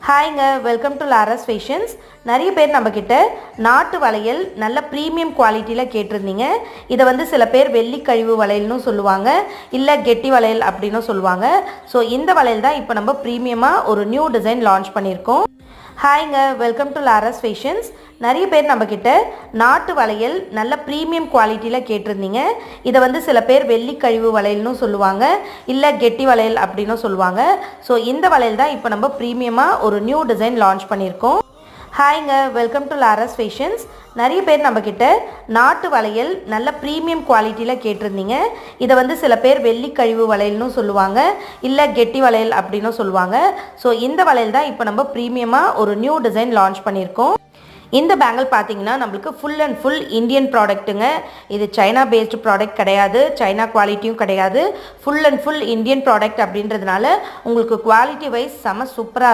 ஹாய்ங்க, welcome to Laurus fashions. நிறைய பேர் நம்மக்கிட்ட நாட்டு வளையல் நல்ல ப்ரீமியம் குவாலிட்டியில் கேட்டிருந்தீங்க. இதை வந்து சில பேர் வெள்ளி கழிவு வளையல்னு சொல்லுவாங்க, இல்லை கெட்டி வளையல் அப்படின்னு சொல்லுவாங்க. ஸோ இந்த வளையல் தான் இப்போ நம்ம ப்ரீமியமாக ஒரு நியூ டிசைன் லான்ச் பண்ணியிருக்கோம். ஹாய்ங்க, வெல்கம் டு லாரஸ் ஃபேஷன்ஸ். நிறைய பேர் நம்மக்கிட்ட நாட்டு வளையல் நல்ல ப்ரீமியம் குவாலிட்டியில் கேட்டிருந்தீங்க. இதை வந்து சில பேர் வெள்ளி கழிவு வளையல்னு சொல்லுவாங்க, இல்லை கெட்டி வளையல் அப்படின்னு சொல்லுவாங்க. ஸோ இந்த வளையல் தான் இப்போ நம்ம ப்ரீமியமாக ஒரு நியூ டிசைன் லான்ச் பண்ணியிருக்கோம். ஹாய்ங்க, வெல்கம் டு லாரஸ் ஃபேஷன்ஸ். நிறைய பேர் நம்மக்கிட்ட நாட்டு வளையல் நல்ல ப்ரீமியம் குவாலிட்டியில் கேட்டிருந்தீங்க. இதை வந்து சில பேர் வெள்ளி கழிவு வளையல்னு சொல்லுவாங்க, இல்லை கெட்டி வளையல் அப்படின்னு சொல்லுவாங்க. ஸோ இந்த வளையல் தான் இப்போ நம்ம ப்ரீமியமாக ஒரு நியூ டிசைன் லான்ச் பண்ணியிருக்கோம். இந்த பேங்கிள் பார்த்தீங்கன்னா நம்மளுக்கு ஃபுல் அண்ட் ஃபுல் இந்தியன் ப்ராடக்ட்டுங்க. இது சைனா பேஸ்டு ப்ராடக்ட் கிடையாது, சைனா குவாலிட்டியும் கிடையாது. Full and full Indian product அப்படின்றதுனால உங்களுக்கு குவாலிட்டி வைஸ் செம சூப்பராக இருக்கும்.